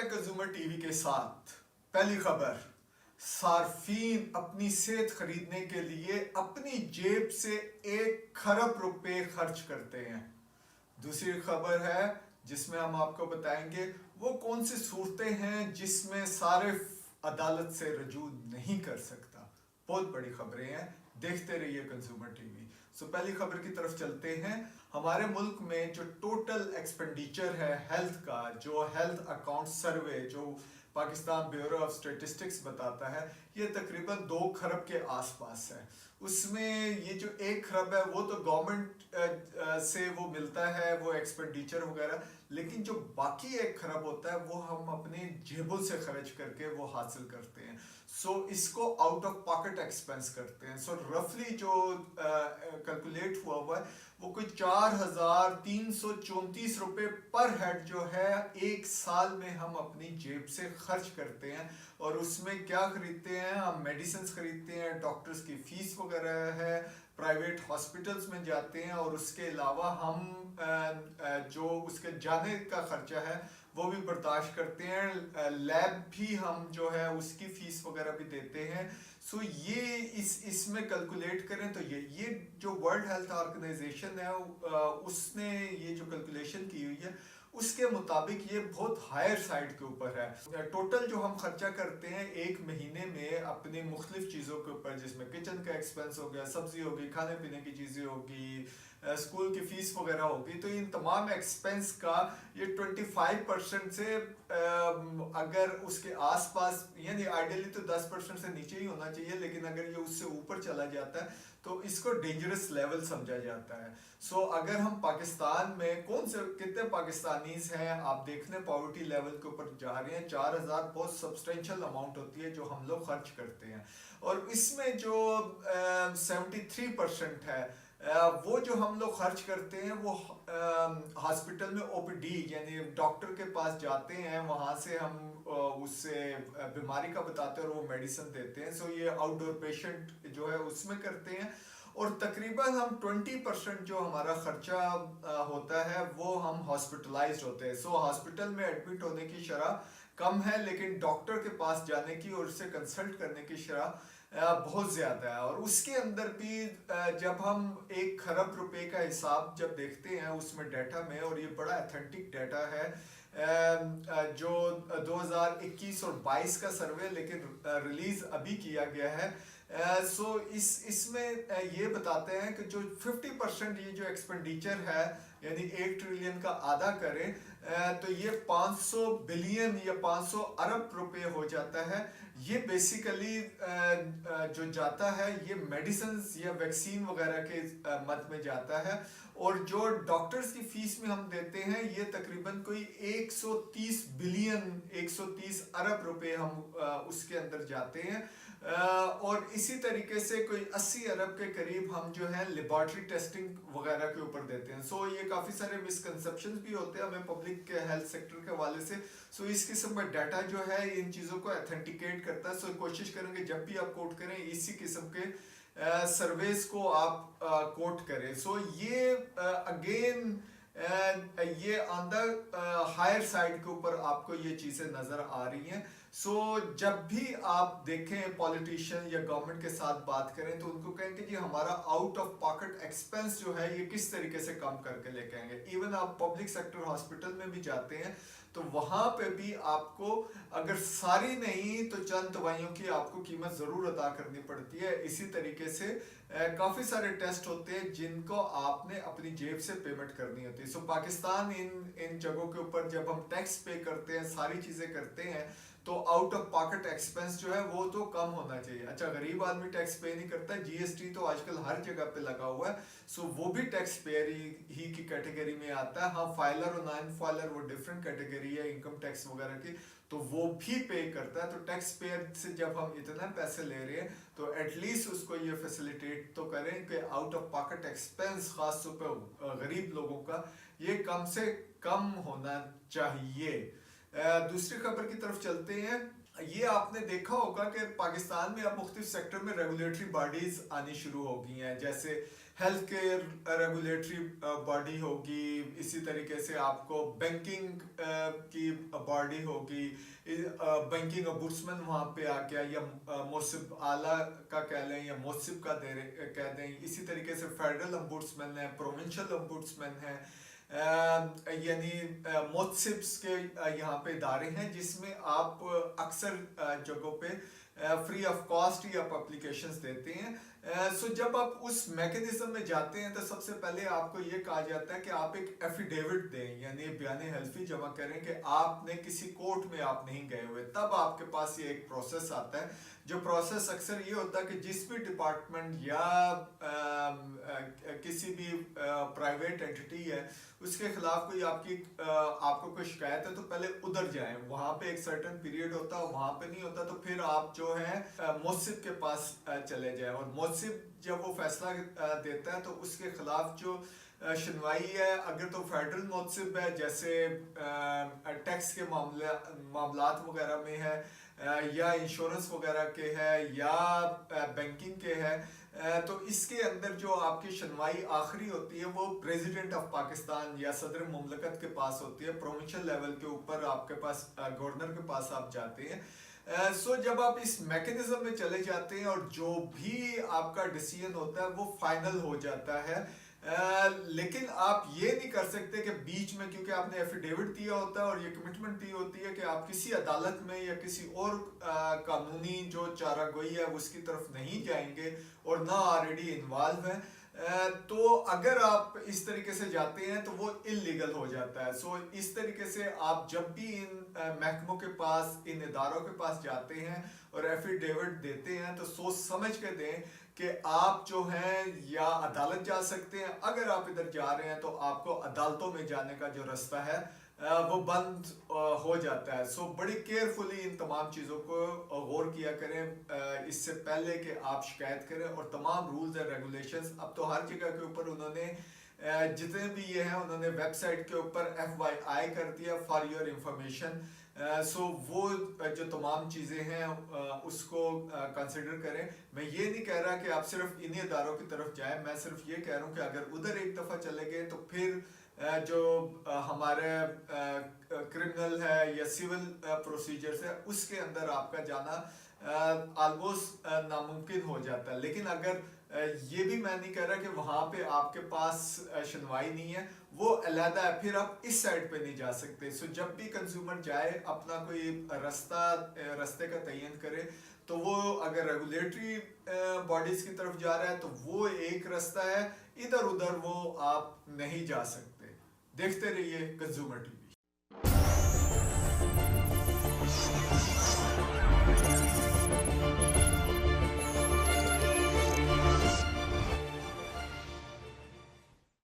है consumer TV के साथ। पहली खबर, सार्फिन अपनी सेहत खरीदने के लिए अपनी जेब से 1 खरब रुपए खर्च करते हैं। दूसरी खबर है जिसमें हम आपको बताएंगे वो कौन सी सूरतें हैं जिसमें सारिफ अदालत से रजू नहीं कर सकता। बहुत बड़ी खबरें हैं, देखते रहिए कंज्यूमर टीवी। पहली खबर की तरफ चलते हैं। हमारे मुल्क में जो टोटल एक्सपेंडिचर है हेल्थ का, जो हेल्थ अकाउंट सर्वे जो पाकिस्तान ब्यूरो ऑफ स्टेटिस्टिक्स बताता है, ये तकरीबन 2 खरब के आसपास है। उसमें ये जो 1 खरब है वो तो गवर्नमेंट से वो मिलता है, वो एक्सपेंडिचर वगैरह, लेकिन जो बाकी 1 खरब होता है वो हम अपने जेबों से खर्च करके वो हासिल करते हैं। इसको आउट ऑफ पॉकेट एक्सपेंस करते हैं। रफली जो कैलकुलेट हुआ है वो कोई 4,334 रुपए पर हेड जो है 1 साल में हम अपनी जेब से खर्च करते हैं। और उसमें क्या खरीदते हैं? हम मेडिसिन खरीदते हैं, डॉक्टर्स की फीस वगैरह है, प्राइवेट हॉस्पिटल्स में जाते हैं, और उसके अलावा हम जो उसके जाने का खर्चा है वो भी बर्दाश्त करते हैं। लैब भी हम जो है उसकी फीस वगैरह भी देते हैं। ये इसमें कैलकुलेट करें तो ये जो वर्ल्ड हेल्थ ऑर्गेनाइजेशन है उसने ये जो कैलकुलेशन की हुई है उसके मुताबिक ये बहुत हायर साइड के ऊपर है। टोटल जो हम खर्चा करते हैं 1 महीने में अपनी मुख्तलिफ चीज़ों के ऊपर, जिसमें किचन का एक्सपेंस हो गया, सब्जी होगी, खाने पीने की चीज़ें होगी, स्कूल की फीस वगैरह होगी, तो इन तमाम एक्सपेंस का ये 25% से अगर उसके आसपास, यानी आइडियली तो 10% से नीचे ही होना चाहिए, लेकिन अगर ये उससे ऊपर चला जाता है तो इसको डेंजरस लेवल समझा जाता है। अगर हम पाकिस्तान में कितने पाकिस्तानीज हैं आप देखने पॉवर्टी लेवल के ऊपर जा रहे हैं, 4,000 बहुत सब्सटेंशियल अमाउंट होती है जो हम लोग खर्च करते हैं। और इसमें जो 73% है वो जो हम लोग खर्च करते हैं वो हॉस्पिटल में ओपीडी, यानी डॉक्टर के पास जाते हैं, वहाँ से हम उससे बीमारी का बताते हैं और वो मेडिसिन देते हैं। ये आउटडोर पेशेंट जो है उसमें करते हैं। और तकरीबन हम 20% जो हमारा खर्चा होता है वो हम हॉस्पिटलाइज्ड होते हैं। हॉस्पिटल में एडमिट होने की शरह कम है, लेकिन डॉक्टर के पास जाने की और उससे कंसल्ट करने की शरह बहुत ज़्यादा है। और उसके अंदर भी जब हम 1 खरब रुपए का हिसाब जब देखते हैं उसमें डाटा में, और ये बड़ा अथेंटिक डाटा है जो 2021 और 22 का सर्वे, लेकिन रिलीज अभी किया गया है। इसमें ये बताते हैं कि जो 50% ये जो एक्सपेंडिचर है, यानी 1 ट्रिलियन का आधा करें तो ये 500 बिलियन या 500 अरब रुपए हो जाता है। ये बेसिकली जो जाता है ये मेडिसिन या वैक्सीन वगैरह के मद में जाता है। और जो डॉक्टर्स की फीस में हम देते हैं ये तकरीबन कोई 130 बिलियन 130 अरब रुपए हम उसके अंदर जाते हैं। और इसी तरीके से कोई 80 अरब के करीब हम जो है लेबॉर्ट्री टेस्टिंग वगैरह के ऊपर देते हैं। ये काफ़ी सारे मिसकंसेप्शंस भी होते हैं हमें पब्लिक के हेल्थ सेक्टर के हवाले से। इस किस्म का डाटा जो है इन चीज़ों को ऑथेंटिकेट करता है। कोशिश करेंगे जब भी आप कोट करें इसी किस्म के सर्वेस को आप कोट करें। ये अगेन ये ऑन द हायर साइड के ऊपर आपको ये चीज़ें नज़र आ रही हैं। जब भी आप देखें पॉलिटिशियन या गवर्नमेंट के साथ बात करें तो उनको कहें कि जी हमारा आउट ऑफ पॉकेट एक्सपेंस जो है ये किस तरीके से कम करके लेके आएंगे। इवन आप पब्लिक सेक्टर हॉस्पिटल में भी जाते हैं तो वहाँ पे भी आपको अगर सारी नहीं तो चंद दवाइयों की आपको कीमत ज़रूर अदा करनी पड़ती है। इसी तरीके से काफ़ी सारे टेस्ट होते हैं जिनको आपने अपनी जेब से पेमेंट करनी होती है। पाकिस्तान इन जगहों के ऊपर जब हम टैक्स पे करते हैं, सारी चीज़ें करते हैं, तो आउट ऑफ पॉकेट एक्सपेंस जो है वो तो कम होना चाहिए। अच्छा, गरीब आदमी टैक्स पे नहीं करता, जीएसटी तो आजकल हर जगह पे लगा हुआ है, वो भी टैक्स पेयर ही की कैटेगरी में आता है। हाँ, फाइलर और नॉन फाइलर वो डिफरेंट कैटेगरी है इनकम टैक्स वगैरह की, तो वो भी पे करता है। तो टैक्स पेयर से जब हम इतना पैसे ले रहे हैं तो एटलीस्ट उसको ये फैसिलिटेट तो करें कि आउट ऑफ पॉकेट एक्सपेंस खासतौर पर गरीब लोगों का ये कम से कम होना चाहिए। दूसरी खबर की तरफ चलते हैं। ये आपने देखा होगा कि पाकिस्तान में अब मुख्तलिफ सेक्टर में रेगुलेटरी बॉडीज आनी शुरू हो गई हैं, जैसे हेल्थ केयर रेगुलेटरी बॉडी होगी, इसी तरीके से आपको बैंकिंग की बॉडी होगी, बैंकिंग ombudsman वहाँ पे आ गया, या मोसिब आला का कह लें या मोसिब का कह दें। इसी तरीके से फेडरल ombudsman है, प्रोविंशियल ombudsman है, यानी मोसिब्स के यहाँ पे इदारे हैं जिसमें आप अक्सर जगहों पे फ्री ऑफ कॉस्ट ही आप एप्लीकेशंस देते हैं। सो जब आप उस मैकेनिज्म में जाते हैं तो सबसे पहले आपको ये कहा जाता है कि आप एक एफिडेविट दें, यानी बयान हल्फी जमा करें कि आपने किसी कोर्ट में आप नहीं गए हुए, तब आपके पास ये एक प्रोसेस आता है। जो प्रोसेस अक्सर ये होता है कि जिस भी डिपार्टमेंट या किसी भी प्राइवेट एंटिटी है उसके खिलाफ कोई आपको कोई शिकायत है तो पहले उधर जाएं, वहां पे एक सर्टेन पीरियड होता है, वहां पे नहीं होता तो फिर आप जो है मोसिब के पास चले जाएं, और मोसिब जब वो फैसला देता है तो उसके खिलाफ जो सुनवाई है, अगर तो फेडरल मोसिब है जैसे टैक्स के मामलात वगैरह में है, या इंश्योरेंस वगैरह के है, या बैंकिंग के है, तो इसके अंदर जो आपकी सुनवाई आखिरी होती है वो प्रेसिडेंट ऑफ पाकिस्तान या सदर मुमलकत के पास होती है। प्रोविंशियल लेवल के ऊपर आपके पास गवर्नर के पास आप जाते हैं। सो जब आप इस मैकेनिज्म में चले जाते हैं और जो भी आपका डिसीजन होता है वो फाइनल हो जाता है, लेकिन आप ये नहीं कर सकते कि बीच में, क्योंकि आपने एफिडेविट दिया होता है और ये कमिटमेंट दी होती है कि आप किसी अदालत में या किसी और कानूनी जो चारागोई है उसकी तरफ नहीं जाएंगे और ना ऑलरेडी इन्वॉल्व है, तो अगर आप इस तरीके से जाते हैं तो वो इलीगल हो जाता है। सो इस तरीके से आप जब भी इन महकमों के पास, इन इदारों के पास जाते हैं और एफिडेविट देते हैं तो सोच समझ के दें कि आप जो हैं या अदालत जा सकते हैं, अगर आप इधर जा रहे हैं तो आपको अदालतों में जाने का जो रास्ता है वो बंद हो जाता है। सो बड़ी केयरफुली इन तमाम चीज़ों को गौर किया करें इससे पहले कि आप शिकायत करें, और तमाम रूल्स एंड रेगुलेशंस अब तो हर जगह के ऊपर उन्होंने जितने भी ये हैं उन्होंने वेबसाइट के ऊपर FYI कर दिया, फॉर योर इंफॉर्मेशन। सो वो जो तमाम चीज़ें हैं उसको कंसिडर करें। मैं ये नहीं कह रहा कि आप सिर्फ इन्हीं इदारों की तरफ जाएं, मैं सिर्फ ये कह रहा हूँ कि अगर उधर एक दफ़ा चले गए तो फिर जो हमारे क्रिमिनल है या सिविल प्रोसीजर्स है उसके अंदर आपका जाना ऑलमोस्ट नामुमकिन हो जाता है। लेकिन अगर ये भी मैं नहीं कह रहा कि वहाँ पे आपके पास सुनवाई नहीं है, वो अलहदा है, फिर आप इस साइड पे नहीं जा सकते। सो जब भी कंज्यूमर जाए अपना कोई रास्ते का तयन करे तो वो अगर रेगुलेटरी बॉडीज की तरफ जा रहा है तो वो एक रास्ता है, इधर उधर वो आप नहीं जा सकते। देखते रहिए कंज्यूमर टीवी।